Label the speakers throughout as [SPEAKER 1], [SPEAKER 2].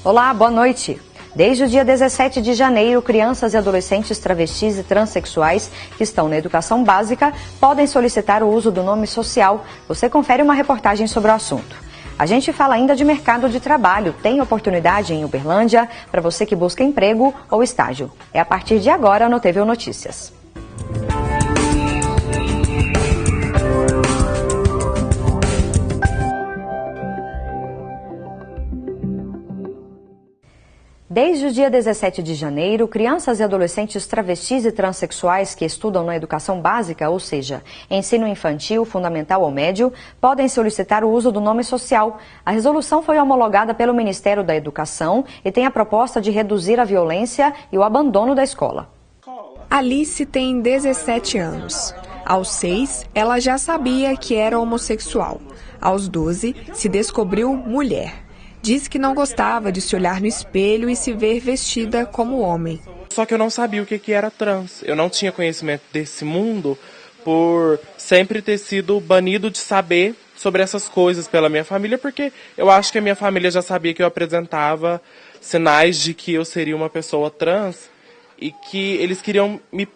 [SPEAKER 1] Olá, boa noite. Desde o dia 17 de janeiro, crianças e adolescentes travestis e transexuais que estão na educação básica podem solicitar o uso do nome social. Você confere uma reportagem sobre o assunto. A gente fala ainda de mercado de trabalho. Tem oportunidade em Uberlândia para você que busca emprego ou estágio. É a partir de agora no TV Notícias. Desde o dia 17 de janeiro, crianças e adolescentes travestis e transexuais que estudam na educação básica, ou seja, ensino infantil, fundamental ou médio, podem solicitar o uso do nome social. A resolução foi homologada pelo Ministério da Educação e tem a proposta de reduzir a violência e o abandono da escola.
[SPEAKER 2] Alice tem 17 anos. Aos 6, ela já sabia que era homossexual. Aos 12, se descobriu mulher. Diz que não gostava de se olhar no espelho e se ver vestida como homem.
[SPEAKER 3] Só que eu não sabia o que era trans. Eu não tinha conhecimento desse mundo por sempre ter sido banido de saber sobre essas coisas pela minha família, porque eu acho que a minha família já sabia que eu apresentava sinais de que eu seria uma pessoa trans e que eles queriam me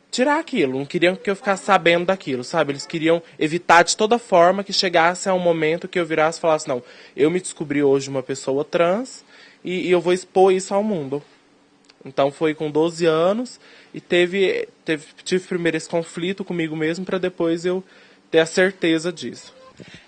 [SPEAKER 3] tirar aquilo, não queriam que eu ficasse sabendo daquilo, sabe? Eles queriam evitar de toda forma que chegasse a um momento que eu virasse e falasse, não, eu me descobri hoje uma pessoa trans e eu vou expor isso ao mundo. Então foi com 12 anos e tive primeiro esse conflito comigo mesmo para depois eu ter a certeza disso.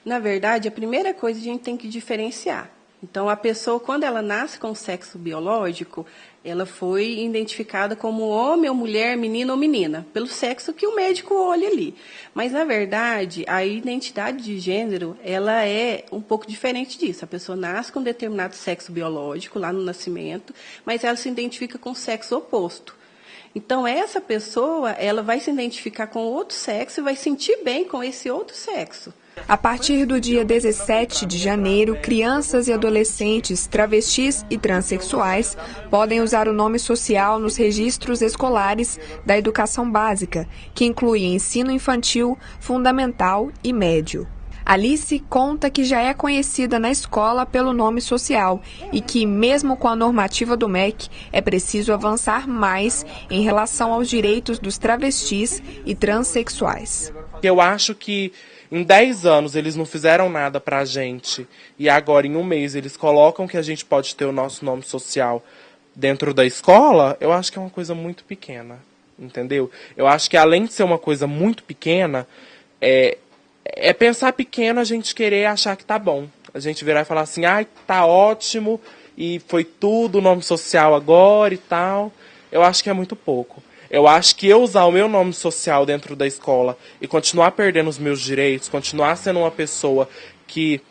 [SPEAKER 4] Na verdade, a primeira coisa a gente tem que diferenciar. Então, a pessoa, quando ela nasce com sexo biológico, ela foi identificada como homem ou mulher, menino ou menina, pelo sexo que o médico olha ali. Mas, na verdade, a identidade de gênero, ela é um pouco diferente disso. A pessoa nasce com um determinado sexo biológico, lá no nascimento, mas ela se identifica com o sexo oposto. Então, essa pessoa, ela vai se identificar com outro sexo e vai sentir bem com esse outro sexo.
[SPEAKER 2] A partir do dia 17 de janeiro, crianças e adolescentes travestis e transexuais podem usar o nome social nos registros escolares da educação básica, que inclui ensino infantil, fundamental e médio. Alice conta que já é conhecida na escola pelo nome social e que, mesmo com a normativa do MEC, é preciso avançar mais em relação aos direitos dos travestis e transexuais.
[SPEAKER 3] Eu acho que em 10 anos eles não fizeram nada pra gente e agora em um mês eles colocam que a gente pode ter o nosso nome social dentro da escola, eu acho que é uma coisa muito pequena, entendeu? Eu acho que além de ser uma coisa muito pequena, é pensar pequeno a gente querer achar que tá bom. A gente virar e falar assim, ai, tá ótimo e foi tudo nome social agora e tal. Eu acho que é muito pouco. Eu acho que eu usar o meu nome social dentro da escola e continuar perdendo os meus direitos, continuar sendo uma pessoa que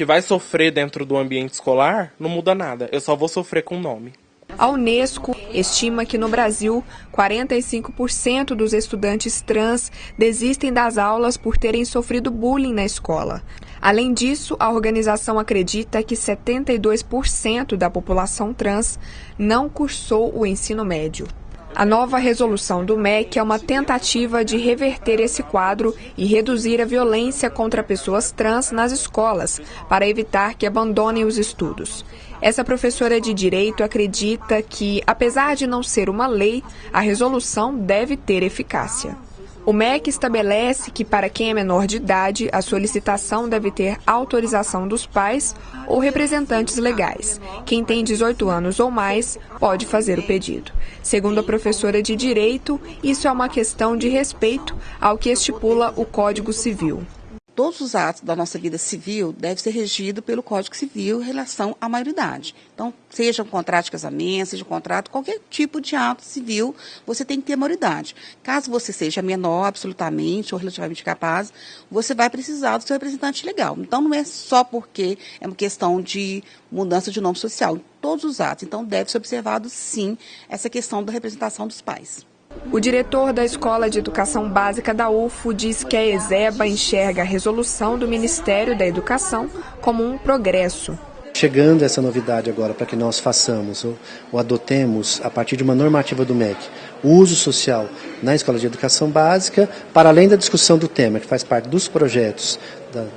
[SPEAKER 3] vai sofrer dentro do ambiente escolar, não muda nada. Eu só vou sofrer com o nome.
[SPEAKER 2] A Unesco estima que no Brasil, 45% dos estudantes trans desistem das aulas por terem sofrido bullying na escola. Além disso, a organização acredita que 72% da população trans não cursou o ensino médio. A nova resolução do MEC é uma tentativa de reverter esse quadro e reduzir a violência contra pessoas trans nas escolas, para evitar que abandonem os estudos. Essa professora de Direito acredita que, apesar de não ser uma lei, a resolução deve ter eficácia. O MEC estabelece que, para quem é menor de idade, a solicitação deve ter autorização dos pais ou representantes legais. Quem tem 18 anos ou mais pode fazer o pedido. Segundo a professora de Direito, isso é uma questão de respeito ao que estipula o Código Civil.
[SPEAKER 5] Todos os atos da nossa vida civil devem ser regidos pelo Código Civil em relação à maioridade. Então, seja um contrato de casamento, seja um contrato, qualquer tipo de ato civil, você tem que ter maioridade. Caso você seja menor, absolutamente, ou relativamente capaz, você vai precisar do seu representante legal. Então, não é só porque é uma questão de mudança de nome social. Em todos os atos. Então, deve ser observado, sim, essa questão da representação dos pais.
[SPEAKER 2] O diretor da Escola de Educação Básica da UFO diz que a ESEBA enxerga a resolução do Ministério da Educação como um progresso.
[SPEAKER 6] Chegando essa novidade agora para que nós façamos ou adotemos, a partir de uma normativa do MEC, o uso social na escola de educação básica, para além da discussão do tema, que faz parte dos projetos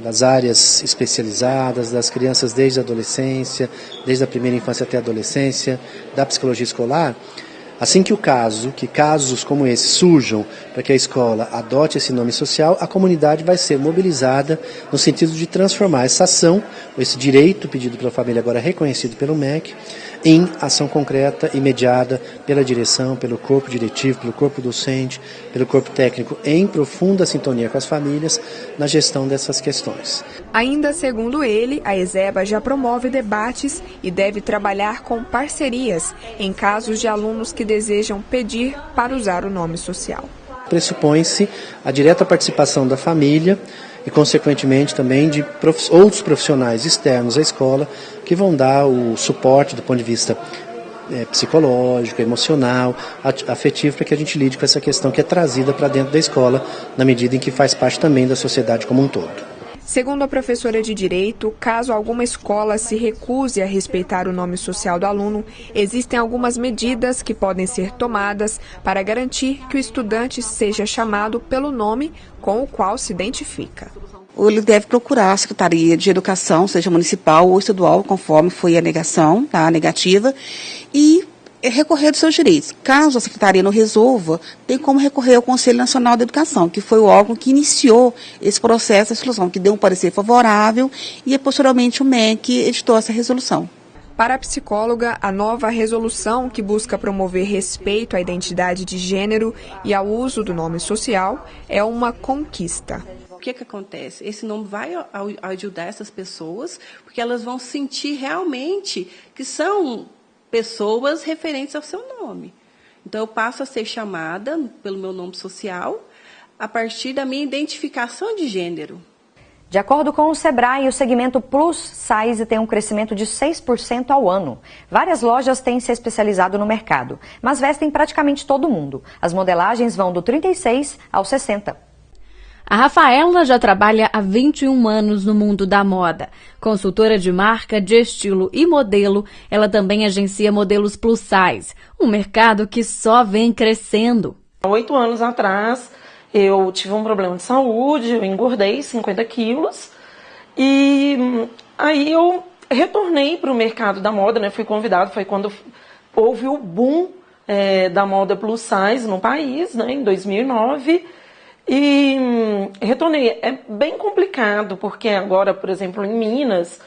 [SPEAKER 6] das áreas especializadas, das crianças desde a adolescência, desde a primeira infância até a adolescência, da psicologia escolar. Assim que casos como esse surjam para que a escola adote esse nome social, a comunidade vai ser mobilizada no sentido de transformar essa ação, esse direito pedido pela família, agora reconhecido pelo MEC, em ação concreta, imediata, pela direção, pelo corpo diretivo, pelo corpo docente, pelo corpo técnico, em profunda sintonia com as famílias, na gestão dessas questões.
[SPEAKER 2] Ainda segundo ele, a ESEBA já promove debates e deve trabalhar com parcerias em casos de alunos que desejam pedir para usar o nome social.
[SPEAKER 6] Pressupõe-se a direta participação da família e, consequentemente, também de outros profissionais externos à escola que vão dar o suporte do ponto de vista psicológico, emocional, afetivo, para que a gente lide com essa questão que é trazida para dentro da escola, na medida em que faz parte também da sociedade como um todo.
[SPEAKER 2] Segundo a professora de Direito, caso alguma escola se recuse a respeitar o nome social do aluno, existem algumas medidas que podem ser tomadas para garantir que o estudante seja chamado pelo nome com o qual se identifica.
[SPEAKER 5] Ou ele deve procurar a Secretaria de Educação, seja municipal ou estadual, conforme foi a negação, tá, a negativa, e recorrer dos seus direitos. Caso a Secretaria não resolva, tem como recorrer ao Conselho Nacional da Educação, que foi o órgão que iniciou esse processo de exclusão, que deu um parecer favorável e, posteriormente, o MEC editou essa resolução.
[SPEAKER 2] Para a psicóloga, a nova resolução, que busca promover respeito à identidade de gênero e ao uso do nome social, é uma conquista.
[SPEAKER 4] O que acontece? Esse nome vai ajudar essas pessoas, porque elas vão sentir realmente que são pessoas referentes ao seu nome. Então, eu passo a ser chamada pelo meu nome social a partir da minha identificação de gênero.
[SPEAKER 1] De acordo com o Sebrae, o segmento Plus Size tem um crescimento de 6% ao ano. Várias lojas têm se especializado no mercado, mas vestem praticamente todo mundo. As modelagens vão do 36 ao 60.
[SPEAKER 7] A Rafaela já trabalha há 21 anos no mundo da moda. Consultora de marca, de estilo e modelo, ela também agencia modelos plus size, um mercado que só vem crescendo.
[SPEAKER 8] Há 8 anos atrás, eu tive um problema de saúde, eu engordei 50 quilos e aí eu retornei para o mercado da moda, né? Fui convidada, foi quando houve o boom da moda plus size no país, né? Em 2009. E retornei. É bem complicado, porque agora, por exemplo, em Minas,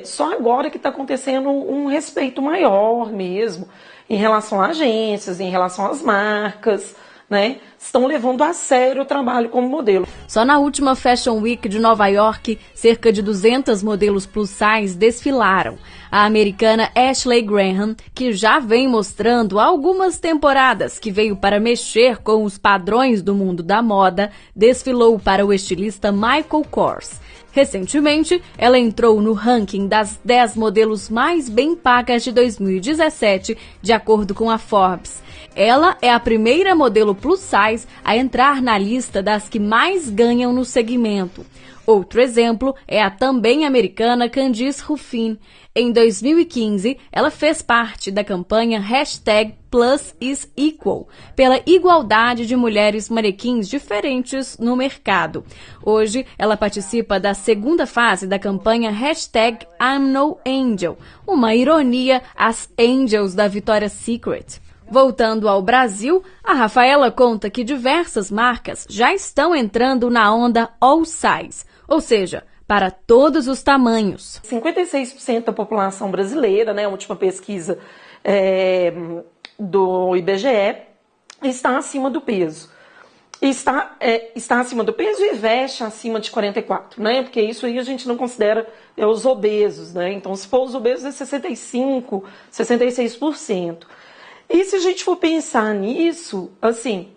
[SPEAKER 8] só agora que está acontecendo um respeito maior mesmo, em relação a agências, em relação às marcas, né? Estão levando a sério o trabalho como modelo.
[SPEAKER 7] Só na última Fashion Week de Nova York, cerca de 200 modelos plus size desfilaram. A americana Ashley Graham, que já vem mostrando há algumas temporadas que veio para mexer com os padrões do mundo da moda, desfilou para o estilista Michael Kors. Recentemente, ela entrou no ranking das 10 modelos mais bem pagas de 2017, de acordo com a Forbes. Ela é a primeira modelo plus size a entrar na lista das que mais ganham no segmento. Outro exemplo é a também americana Candice Ruffin. Em 2015, ela fez parte da campanha #PlusIsEqual, pela igualdade de mulheres manequins diferentes no mercado. Hoje, ela participa da segunda fase da campanha #I'mNoAngel, uma ironia às Angels da Victoria's Secret. Voltando ao Brasil, a Rafaela conta que diversas marcas já estão entrando na onda all size, ou seja, para todos os tamanhos.
[SPEAKER 8] 56% da população brasileira, né, a última pesquisa do IBGE, está acima do peso. Está acima do peso e veste acima de 44, né? Porque isso aí a gente não considera os obesos, né? Então, se for os obesos, é 65%, 66%. E se a gente for pensar nisso, assim,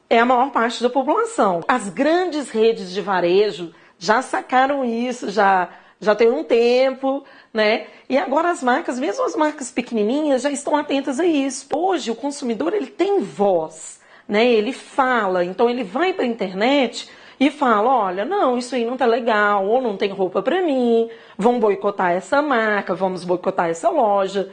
[SPEAKER 8] é a maior parte da população. As grandes redes de varejo já sacaram isso, já tem um tempo, né? E agora as marcas, mesmo as marcas pequenininhas, já estão atentas a isso. Hoje o consumidor, ele tem voz, né? Ele fala, então ele vai para a internet e fala, olha, não, isso aí não tá legal, ou não tem roupa para mim, vamos boicotar essa marca, vamos boicotar essa loja.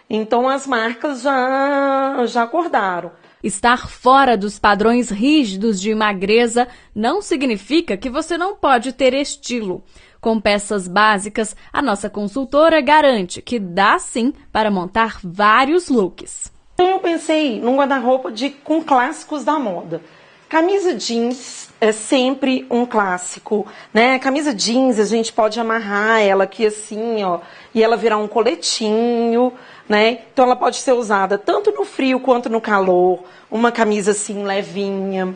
[SPEAKER 8] Então as marcas já acordaram.
[SPEAKER 7] Estar fora dos padrões rígidos de magreza não significa que você não pode ter estilo. Com peças básicas, a nossa consultora garante que dá sim para montar vários looks.
[SPEAKER 8] Então eu pensei num guarda-roupa com clássicos da moda. Camisa jeans é sempre um clássico, né? Camisa jeans a gente pode amarrar ela aqui assim, ó, e ela virar um coletinho, né? Então ela pode ser usada tanto no frio quanto no calor, uma camisa assim levinha.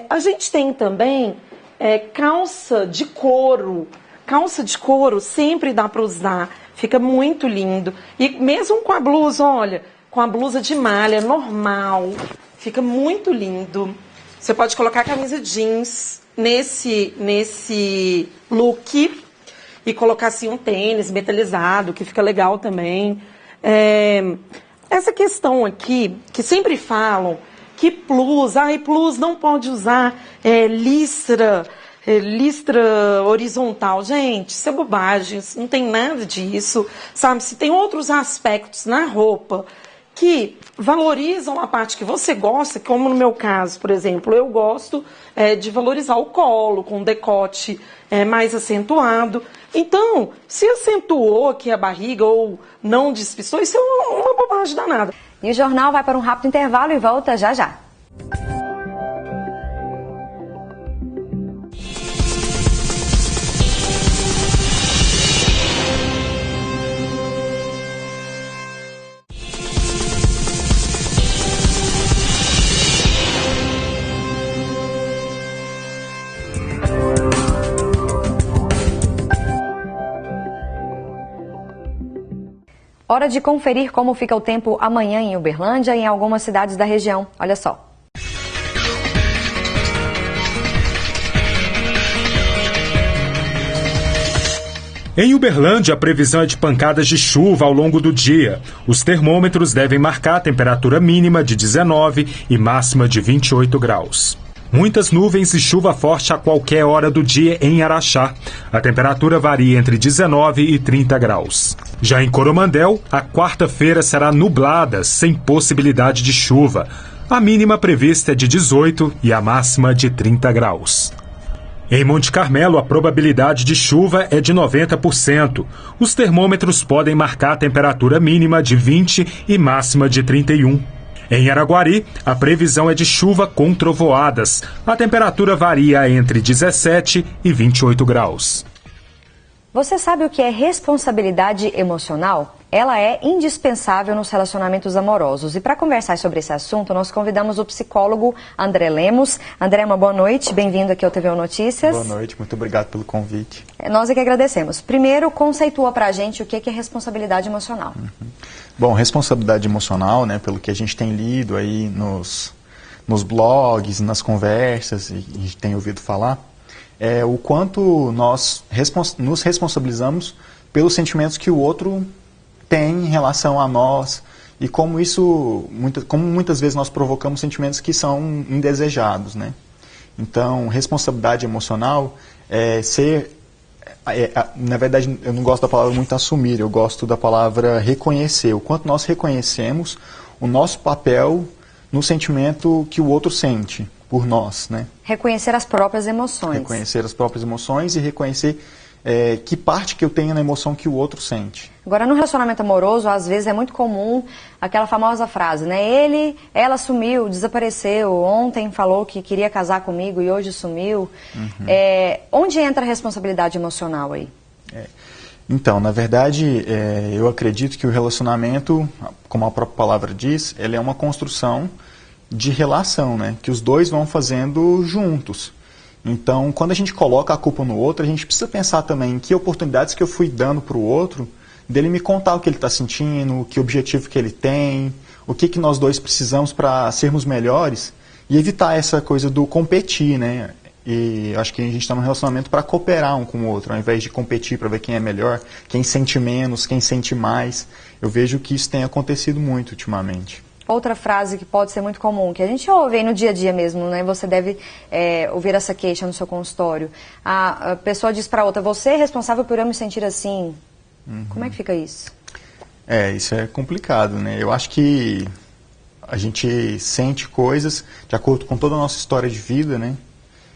[SPEAKER 8] A gente tem também calça de couro. Calça de couro sempre dá para usar, fica muito lindo. E mesmo com a blusa, olha, com a blusa de malha normal, fica muito lindo. Você pode colocar a camisa jeans nesse look e colocar assim um tênis metalizado, que fica legal também. Essa questão aqui, que sempre falam que plus não pode usar listra horizontal. Gente, isso é bobagem, não tem nada disso, sabe? Se tem outros aspectos na roupa que valorizam a parte que você gosta, como no meu caso, por exemplo, eu gosto de valorizar o colo, com decote mais acentuado. Então, se acentuou aqui a barriga ou não despistou, isso é uma bobagem danada.
[SPEAKER 1] E o jornal vai para um rápido intervalo e volta já já. Hora de conferir como fica o tempo amanhã em Uberlândia e em algumas cidades da região. Olha só.
[SPEAKER 9] Em Uberlândia, a previsão é de pancadas de chuva ao longo do dia. Os termômetros devem marcar a temperatura mínima de 19 e máxima de 28 graus. Muitas nuvens e chuva forte a qualquer hora do dia em Araxá. A temperatura varia entre 19 e 30 graus. Já em Coromandel, a quarta-feira será nublada, sem possibilidade de chuva. A mínima prevista é de 18 e a máxima de 30 graus. Em Monte Carmelo, a probabilidade de chuva é de 90%. Os termômetros podem marcar a temperatura mínima de 20 e máxima de 31. Em Araguari, a previsão é de chuva com trovoadas. A temperatura varia entre 17 e 28 graus.
[SPEAKER 1] Você sabe o que é responsabilidade emocional? Ela é indispensável nos relacionamentos amorosos. E para conversar sobre esse assunto, nós convidamos o psicólogo André Lemos. André, uma boa noite. Bem-vindo aqui ao TVU Notícias.
[SPEAKER 10] Boa noite, muito obrigado pelo convite.
[SPEAKER 1] Nós é que agradecemos. Primeiro, conceitua para a gente o que é responsabilidade emocional.
[SPEAKER 10] Bom, responsabilidade emocional, né, pelo que a gente tem lido aí nos blogs, nas conversas, e a gente tem ouvido falar, é o quanto nós nos responsabilizamos pelos sentimentos que o outro tem em relação a nós e como muitas vezes nós provocamos sentimentos que são indesejados, né? Então, responsabilidade emocional na verdade, eu não gosto da palavra muito assumir, eu gosto da palavra reconhecer. O quanto nós reconhecemos o nosso papel no sentimento que o outro sente por nós, né?
[SPEAKER 1] Reconhecer as próprias emoções.
[SPEAKER 10] Reconhecer as próprias emoções e reconhecer que parte que eu tenho na emoção que o outro sente.
[SPEAKER 1] Agora, no relacionamento amoroso, às vezes é muito comum aquela famosa frase, né? Ela sumiu, desapareceu, ontem falou que queria casar comigo e hoje sumiu. Onde entra a responsabilidade emocional aí?
[SPEAKER 10] Então, na verdade, eu acredito que o relacionamento, como a própria palavra diz, ele é uma construção de relação, né? Que os dois vão fazendo juntos. Então, quando a gente coloca a culpa no outro, a gente precisa pensar também em que oportunidades que eu fui dando para o outro, dele me contar o que ele está sentindo, que objetivo que ele tem, o que nós dois precisamos para sermos melhores e evitar essa coisa do competir, né? E acho que a gente está num relacionamento para cooperar um com o outro, ao invés de competir para ver quem é melhor, quem sente menos, quem sente mais. Eu vejo que isso tem acontecido muito ultimamente.
[SPEAKER 1] Outra frase que pode ser muito comum, que a gente ouve aí no dia a dia mesmo, né? Você deve ouvir essa queixa no seu consultório. A pessoa diz para outra, você é responsável por eu me sentir assim. Como é que fica isso?
[SPEAKER 10] Isso é complicado, né? Eu acho que A gente sente coisas de acordo com toda a nossa história de vida, né?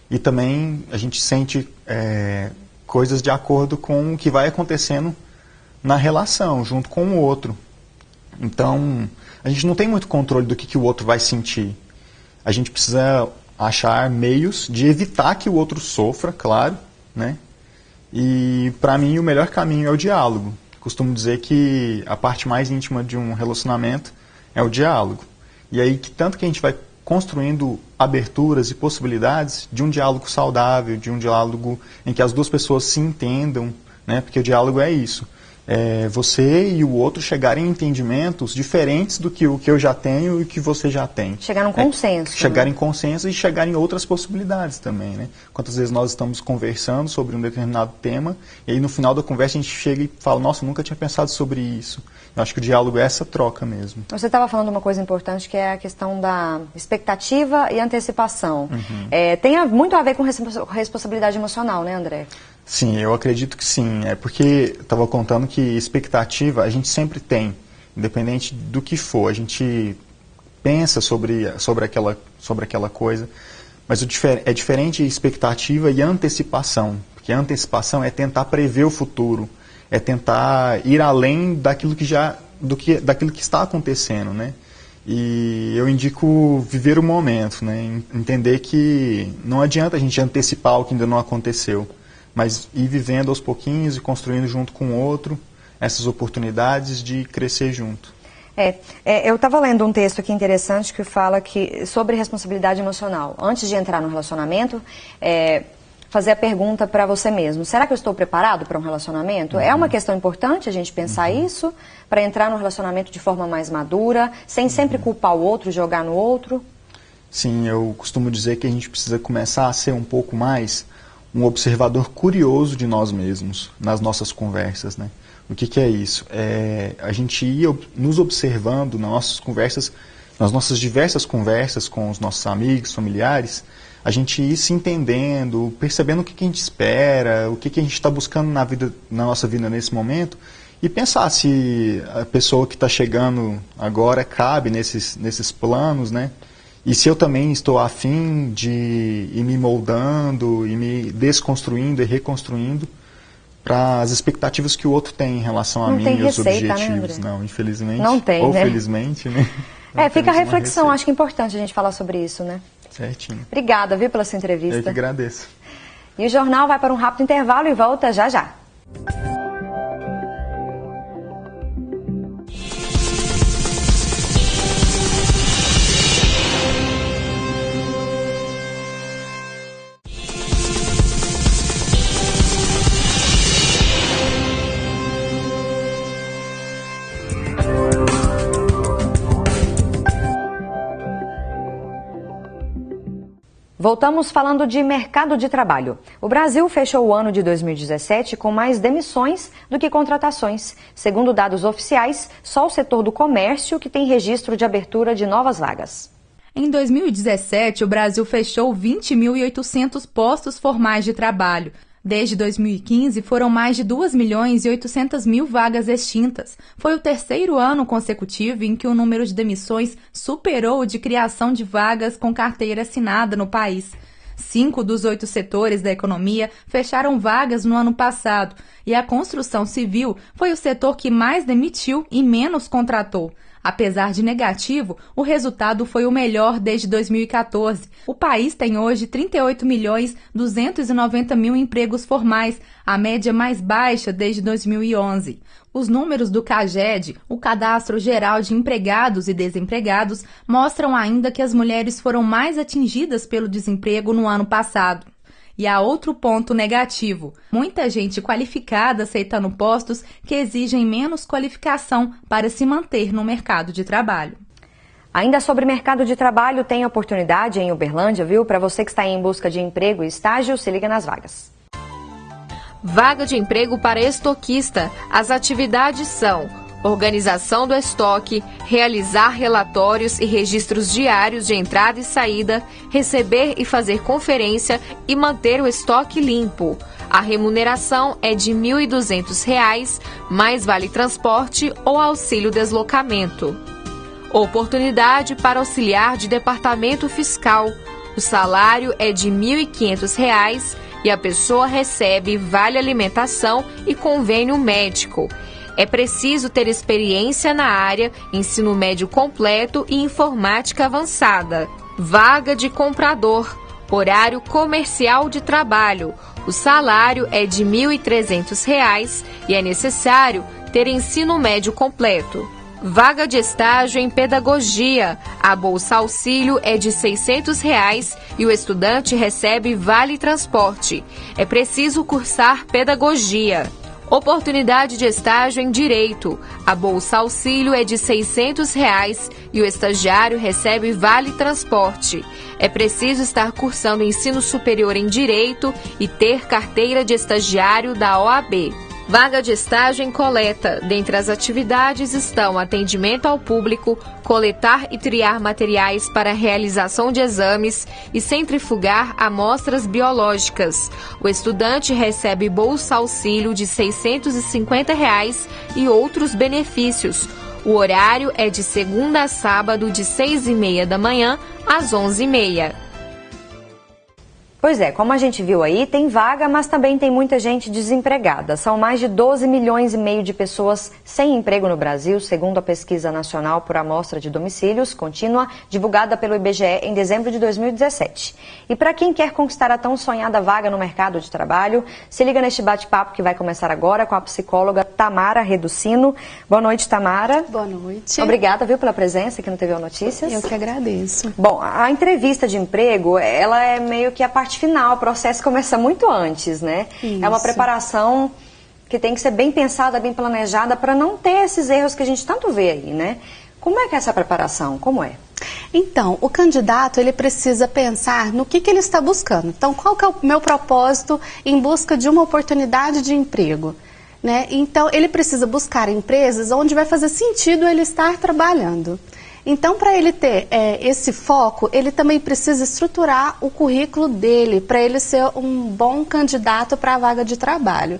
[SPEAKER 10] E também a gente sente coisas de acordo com o que vai acontecendo na relação, junto com o outro. Então, a gente não tem muito controle do que o outro vai sentir. A gente precisa achar meios de evitar que o outro sofra, claro, né? E, para mim, o melhor caminho é o diálogo. Costumo dizer que a parte mais íntima de um relacionamento é o diálogo. E aí, tanto que a gente vai construindo aberturas e possibilidades de um diálogo saudável, de um diálogo em que as duas pessoas se entendam, né? Porque o diálogo é isso. Você e o outro chegarem em entendimentos diferentes do que o que eu já tenho e o que você já tem.
[SPEAKER 1] Chegar num consenso.
[SPEAKER 10] Chegar em consenso e chegar em outras possibilidades também, né? Quantas vezes nós estamos conversando sobre um determinado tema e aí no final da conversa a gente chega e fala, nossa, eu nunca tinha pensado sobre isso. Eu acho que o diálogo é essa troca mesmo.
[SPEAKER 1] Você estava falando uma coisa importante que é a questão da expectativa e antecipação. Tem muito a ver com responsabilidade emocional, né, André?
[SPEAKER 10] Sim, eu acredito que sim. É porque estava contando que expectativa a gente sempre tem, independente do que for. A gente pensa sobre aquela coisa, mas é diferente expectativa e antecipação. Porque a antecipação é tentar prever o futuro, é tentar ir além daquilo que está acontecendo, né? E eu indico viver o momento, né? Entender que não adianta a gente antecipar o que ainda não aconteceu, mas ir vivendo aos pouquinhos e construindo junto com o outro essas oportunidades de crescer junto.
[SPEAKER 1] Eu estava lendo um texto aqui interessante que fala sobre responsabilidade emocional. Antes de entrar no relacionamento, fazer a pergunta para você mesmo, será que eu estou preparado para um relacionamento? É uma questão importante a gente pensar isso, para entrar no relacionamento de forma mais madura, sem sempre culpar o outro, jogar no outro?
[SPEAKER 10] Sim, eu costumo dizer que a gente precisa começar a ser um pouco mais um observador curioso de nós mesmos nas nossas conversas, né? O que é isso? A gente ir nos observando nas nossas diversas conversas com os nossos amigos, familiares, a gente ir se entendendo, percebendo o que a gente espera, o que a gente está buscando na nossa vida nesse momento, e pensar se a pessoa que está chegando agora cabe nesses planos, né? E se eu também estou afim de ir me moldando, e me desconstruindo e reconstruindo para as expectativas que o outro tem em relação a mim e os objetivos.
[SPEAKER 1] Né,
[SPEAKER 10] não, infelizmente.
[SPEAKER 1] Não tem,
[SPEAKER 10] ou
[SPEAKER 1] né?
[SPEAKER 10] felizmente, né?
[SPEAKER 1] Fica a reflexão, acho que é importante a gente falar sobre isso, né?
[SPEAKER 10] Certinho.
[SPEAKER 1] Obrigada, viu, pela sua entrevista.
[SPEAKER 10] Eu que agradeço.
[SPEAKER 1] E o jornal vai para um rápido intervalo e volta já já. Voltamos falando de mercado de trabalho. O Brasil fechou o ano de 2017 com mais demissões do que contratações. Segundo dados oficiais, só o setor do comércio que tem registro de abertura de novas vagas.
[SPEAKER 11] Em 2017, o Brasil fechou 20.800 postos formais de trabalho. Desde 2015, foram mais de 2.800.000 vagas extintas. Foi o terceiro ano consecutivo em que o número de demissões superou o de criação de vagas com carteira assinada no país. 5 dos 8 setores da economia fecharam vagas no ano passado e a construção civil foi o setor que mais demitiu e menos contratou. Apesar de negativo, o resultado foi o melhor desde 2014. O país tem hoje 38.290.000 empregos formais, a média mais baixa desde 2011. Os números do CAGED, o Cadastro Geral de Empregados e Desempregados, mostram ainda que as mulheres foram mais atingidas pelo desemprego no ano passado. E há outro ponto negativo. Muita gente qualificada aceitando postos que exigem menos qualificação para se manter no mercado de trabalho.
[SPEAKER 1] Ainda sobre mercado de trabalho, tem oportunidade em Uberlândia, viu? Para você que está em busca de emprego e estágio, se liga nas vagas.
[SPEAKER 12] Vaga de emprego para estoquista. As atividades são: organização do estoque, realizar relatórios e registros diários de entrada e saída, receber e fazer conferência e manter o estoque limpo. A remuneração é de R$ 1.200, mais vale transporte ou auxílio deslocamento. Oportunidade para auxiliar de departamento fiscal. O salário é de R$ 1.500 e a pessoa recebe vale alimentação e convênio médico. É preciso ter experiência na área, ensino médio completo e informática avançada. Vaga de comprador. Horário comercial de trabalho. O salário é de R$ 1.300 e é necessário ter ensino médio completo. Vaga de estágio em pedagogia. A bolsa auxílio é de R$ 600 e o estudante recebe vale transporte. É preciso cursar pedagogia. Oportunidade de estágio em direito. A bolsa auxílio é de R$ 600 e o estagiário recebe vale transporte. É preciso estar cursando ensino superior em direito e ter carteira de estagiário da OAB. Vaga de estágio em coleta. Dentre as atividades estão atendimento ao público, coletar e triar materiais para realização de exames e centrifugar amostras biológicas. O estudante recebe bolsa auxílio de R$ 650 e outros benefícios. O horário é de segunda a sábado, de 6h30 da manhã às 11h30.
[SPEAKER 1] Pois é, como a gente viu aí, tem vaga, mas também tem muita gente desempregada. São mais de 12 milhões e meio de pessoas sem emprego no Brasil, segundo a Pesquisa Nacional por Amostra de Domicílios Contínua, divulgada pelo IBGE em dezembro de 2017. E para quem quer conquistar a tão sonhada vaga no mercado de trabalho, se liga neste bate-papo que vai começar agora com a psicóloga Tamara Reducino. Boa noite, Tamara.
[SPEAKER 13] Boa noite.
[SPEAKER 1] Obrigada, viu, pela presença aqui no TVO Notícias.
[SPEAKER 13] Eu que agradeço.
[SPEAKER 1] Bom, a entrevista de emprego, ela é meio que a parte final, o processo começa muito antes, né?
[SPEAKER 13] Isso.
[SPEAKER 1] É uma preparação que tem que ser bem pensada, bem planejada, para não ter esses erros que a gente tanto vê aí, né? Como é que é essa preparação? Como é?
[SPEAKER 13] Então, o candidato, ele precisa pensar no que ele está buscando. Então, qual que é o meu propósito em busca de uma oportunidade de emprego? Né? Então, ele precisa buscar empresas onde vai fazer sentido ele estar trabalhando. Então, para ele ter esse foco, ele também precisa estruturar o currículo dele, para ele ser um bom candidato para a vaga de trabalho.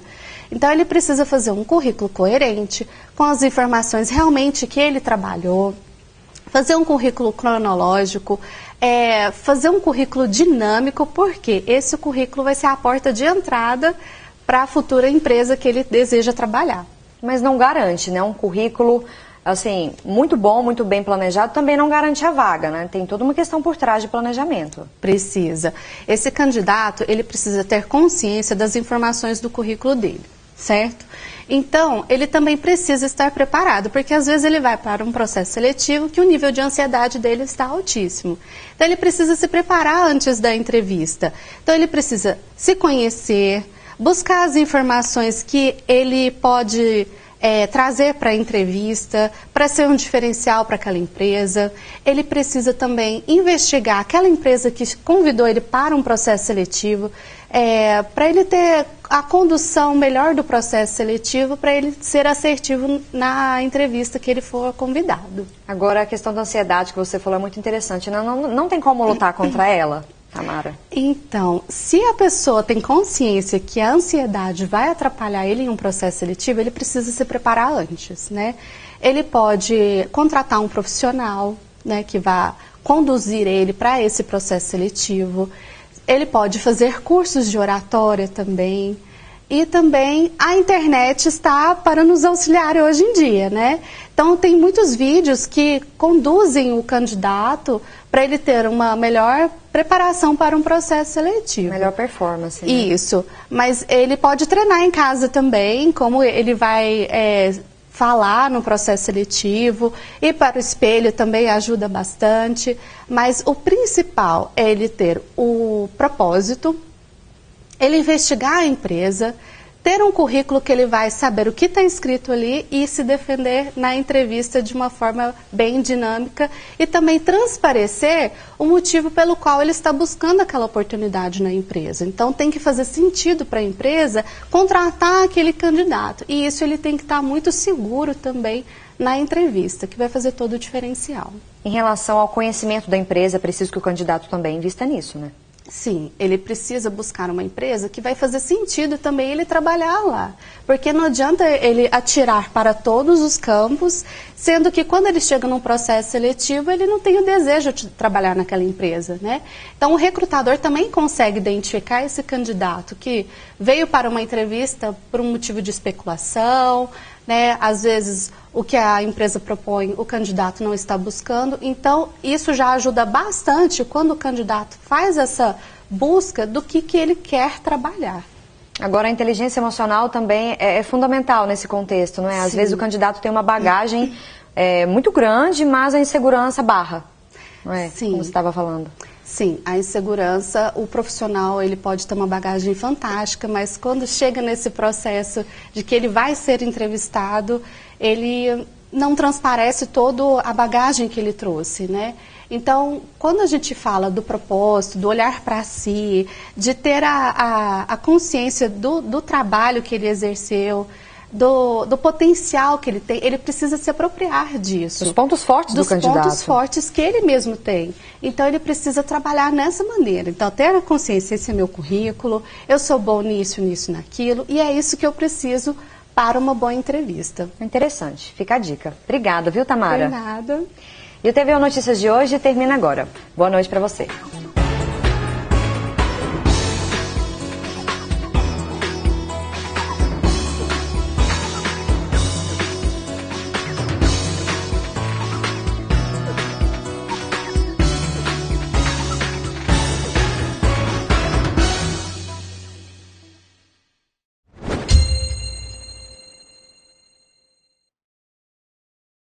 [SPEAKER 13] Então, ele precisa fazer um currículo coerente, com as informações realmente que ele trabalhou, fazer um currículo cronológico, fazer um currículo dinâmico, porque esse currículo vai ser a porta de entrada para a futura empresa que ele deseja trabalhar.
[SPEAKER 1] Mas não garante, né? Um currículo, assim, muito bom, muito bem planejado, também não garante a vaga, né? Tem toda uma questão por trás de planejamento.
[SPEAKER 13] Precisa. Esse candidato, ele precisa ter consciência das informações do currículo dele, certo? Então, ele também precisa estar preparado, porque às vezes ele vai para um processo seletivo que o nível de ansiedade dele está altíssimo. Então, ele precisa se preparar antes da entrevista. Então, ele precisa se conhecer, buscar as informações que ele pode trazer para a entrevista, para ser um diferencial para aquela empresa. Ele precisa também investigar aquela empresa que convidou ele para um processo seletivo, para ele ter a condução melhor do processo seletivo, para ele ser assertivo na entrevista que ele for convidado.
[SPEAKER 1] Agora, a questão da ansiedade que você falou é muito interessante. Não tem como lutar contra ela, Tamara?
[SPEAKER 13] Então, se a pessoa tem consciência que a ansiedade vai atrapalhar ele em um processo seletivo, ele precisa se preparar antes, né? Ele pode contratar um profissional, né, que vá conduzir ele para esse processo seletivo. Ele pode fazer cursos de oratória também. E também a internet está para nos auxiliar hoje em dia, né? Então, tem muitos vídeos que conduzem o candidato para ele ter uma melhor preparação para um processo seletivo.
[SPEAKER 1] Melhor performance, né?
[SPEAKER 13] Isso. Mas ele pode treinar em casa também, como ele vai falar no processo seletivo, e para o espelho também ajuda bastante. Mas o principal é ele ter o propósito, ele investigar a empresa, ter um currículo que ele vai saber o que está escrito ali e se defender na entrevista de uma forma bem dinâmica e também transparecer o motivo pelo qual ele está buscando aquela oportunidade na empresa. Então, tem que fazer sentido para a empresa contratar aquele candidato. E isso ele tem que estar muito seguro também na entrevista, que vai fazer todo o diferencial.
[SPEAKER 1] Em relação ao conhecimento da empresa, é preciso que o candidato também invista nisso, né?
[SPEAKER 13] Sim, ele precisa buscar uma empresa que vai fazer sentido também ele trabalhar lá. Porque não adianta ele atirar para todos os campos, sendo que quando ele chega num processo seletivo, ele não tem o desejo de trabalhar naquela empresa, né? Então, o recrutador também consegue identificar esse candidato que veio para uma entrevista por um motivo de especulação, né? Às vezes, o que a empresa propõe, o candidato não está buscando. Então, isso já ajuda bastante quando o candidato faz essa busca do que ele quer trabalhar.
[SPEAKER 1] Agora, a inteligência emocional também é fundamental nesse contexto, não é? Às vezes o candidato tem uma bagagem muito grande, mas a insegurança barra, não é?
[SPEAKER 13] Sim.
[SPEAKER 1] Como você estava falando.
[SPEAKER 13] Sim, a insegurança, o profissional ele pode ter uma bagagem fantástica, mas quando chega nesse processo de que ele vai ser entrevistado, ele não transparece toda a bagagem que ele trouxe, né? Então, quando a gente fala do propósito, do olhar para si, de ter a consciência do trabalho que ele exerceu, do potencial que ele tem, ele precisa se apropriar disso.
[SPEAKER 1] Dos pontos fortes do candidato.
[SPEAKER 13] Dos pontos fortes que ele mesmo tem. Então, ele precisa trabalhar nessa maneira. Então, ter a consciência, esse é meu currículo, eu sou bom nisso, nisso, naquilo, e é isso que eu preciso para uma boa entrevista.
[SPEAKER 1] Interessante, fica a dica. Obrigada, viu, Tamara?
[SPEAKER 13] De nada.
[SPEAKER 1] E o TVU Notícias de hoje termina agora. Boa noite para você.